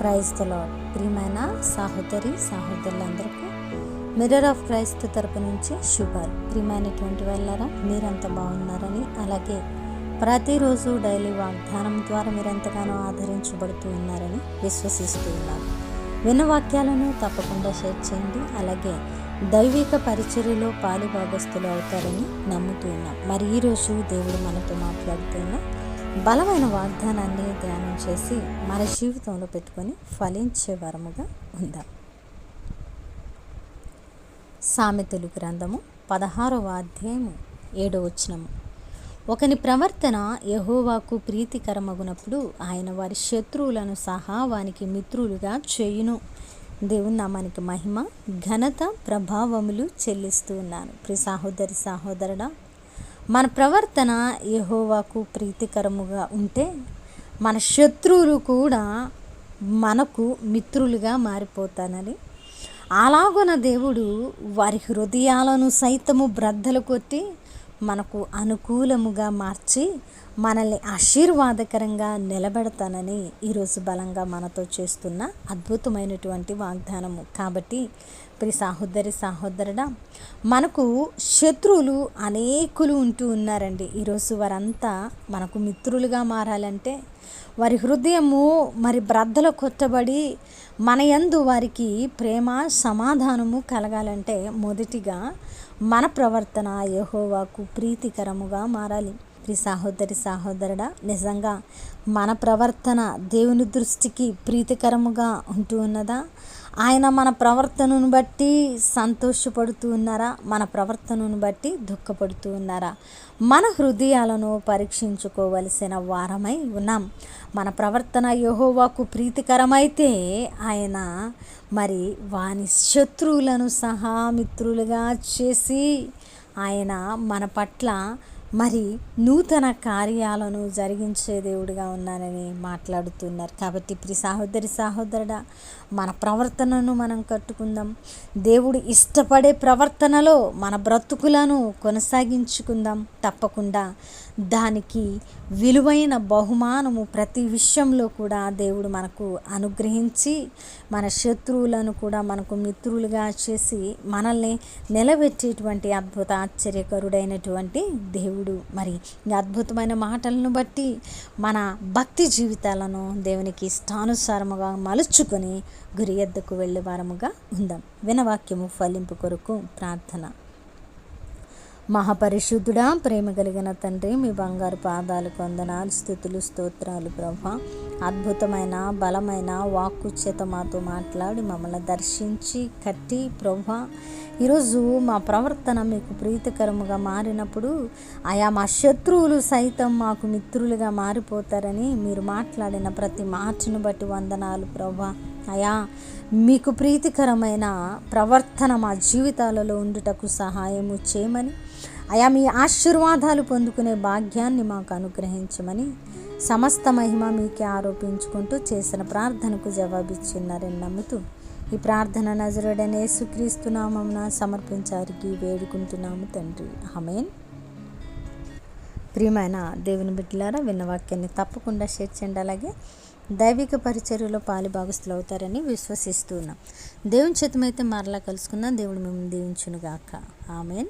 క్రైస్తలో ప్రియమైన సహోదరులందరికీ mirror of Christ తరపు నుంచి శుభాలు. ప్రియమైనటువంటి వాళ్ళారా, మీరంతా బాగున్నారని, అలాగే ప్రతిరోజు డైలీ వాగ్దానం ద్వారా మీరెంతగానో ఆదరించబడుతూ ఉన్నారని విశ్వసిస్తూ ఉన్నాను. విన్న వాక్యాలను తప్పకుండా షేర్ చేయండి. అలాగే దైవిక పరిచర్యలో పాలుభాగస్తులు అవుతారని నమ్ముతూ ఉన్నాం. మరి ఈరోజు దేవుడు మనతో మాట్లాడుతున్న బలమైన వాగ్దానాన్ని ధ్యానం చేసి మన జీవితంలో పెట్టుకొని ఫలించే వరముగా ఉందాం. సామెతలు గ్రంథము 16వ అధ్యాయము 7వ వచనము. ఒకని ప్రవర్తన యెహోవాకు ప్రీతికరమగునప్పుడు ఆయన వారి శత్రువులను సహా వానికి మిత్రులుగా చేయును. దేవుని నామానికి మహిమ, ఘనత, ప్రభావములు చెల్లిస్తూ ఉన్నాను. ప్రియ సహోదరుడా, మన ప్రవర్తన యెహోవాకు ప్రీతికరముగా ఉంటే మన శత్రువులు కూడా మనకు మిత్రులుగా మారిపోతానని, అలాగున దేవుడు వారి హృదయాలను సైతము బ్రద్దలు కొట్టి మనకు అనుకూలముగా మార్చి మనల్ని ఆశీర్వాదకరంగా నిలబెడతానని ఈరోజు బలంగా మనతో చేస్తున్న అద్భుతమైనటువంటి వాగ్దానము. కాబట్టి ప్రియ సహోదరుడా, మనకు శత్రువులు అనేకులు ఉంటూ ఉన్నారండి. ఈరోజు వారంతా మనకు మిత్రులుగా మారాలంటే వారి హృదయము బ్రద్దలు కొట్టబడి మన యందు వారికి ప్రేమ సమాధానము కలగాలంటే మొదటిగా మన ప్రవర్తన యెహోవాకు ప్రీతికరముగా మారాలి. ప్రియ సహోదరుడా, నిజంగా మన ప్రవర్తన దేవుని దృష్టికి ప్రీతికరముగా ఉంటూ ఉన్నదా? ఆయన మన ప్రవర్తనను బట్టి సంతోషపడుతూ ఉన్నారా? మన ప్రవర్తనను బట్టి దుఃఖపడుతూ ఉన్నారా? మన హృదయాలను పరీక్షించుకోవలసిన వారమై ఉన్నాం. మన ప్రవర్తన యెహోవాకు ప్రీతికరమైతే ఆయన వాని శత్రువులను సహా మిత్రులుగా చేసి ఆయన మన పట్ల నూతన కార్యాలను జరిగించే దేవుడిగా ఉన్నానని మాట్లాడుతున్నారు. కాబట్టి ప్రియ సహోదరుడా, మన ప్రవర్తనను మనం కట్టుకుందాం. దేవుడు ఇష్టపడే ప్రవర్తనలో మన బ్రతుకులను కొనసాగించుకుందాం. తప్పకుండా దానికి విలువైన బహుమానము ప్రతి విషయంలో కూడా దేవుడు మనకు అనుగ్రహించి మన శత్రువులను కూడా మనకు మిత్రులుగా చేసి మనల్ని నిలబెట్టేటువంటి అద్భుత ఆశ్చర్యకరుడైనటువంటి దేవుడు. ఈ అద్భుతమైన మాటలను బట్టి మన భక్తి జీవితాలను దేవునికి ఇష్టానుసారముగా మలుచుకొని గురి ఎద్దకు వెళ్ళే వారముగా ఉందాం. వినవాక్యము ఫలింపు కొరకు ప్రార్థన. మహాపరిశుద్ధుడా, ప్రేమ కలిగిన తండ్రి, మీ బంగారు పాదాలకు వందనాలు, స్తుతులు, స్తోత్రాలు ప్రభా. అద్భుతమైన బలమైన వాక్కు చేత మాతో మాట్లాడి మమ్మల్ని దర్శించి కట్టి ప్రభా, ఈరోజు మా ప్రవర్తన మీకు ప్రీతికరముగా మారినప్పుడు మా శత్రువులు సైతం మాకు మిత్రులుగా మారిపోతారని మీరు మాట్లాడిన ప్రతి మాటను బట్టి వందనాలు ప్రభా. మీకు ప్రీతికరమైన ప్రవర్తన మా జీవితాలలో ఉండుటకు సహాయము చేయమని, మీ ఆశీర్వాదాలు పొందుకునే భాగ్యాన్ని మాకు అనుగ్రహించమని సమస్త మహిమ మీకే ఆరోపించుకుంటూ చేసిన ప్రార్థనకు జవాబిచ్చిన్నారని నమ్ముతూ ఈ ప్రార్థన నజరుడైన యేసుక్రీస్తు నామమున సమర్పించారికి వేడుకుంటున్నాము తండ్రి. ఆమేన్. ప్రియమైన దేవుని బిడ్డలారా, విన్న వాక్యాన్ని తప్పకుండా షేర్ చేయండి. అలాగే దైవిక పరిచర్యలో పాలుభాగస్తులు అవుతారని విశ్వసిస్తున్నాం. దేవుని చిత్తమైతే మరలా కలుసుకుందాం. దేవుడు మిమ్మల్ని దీవించునుగాక. ఆమేన్.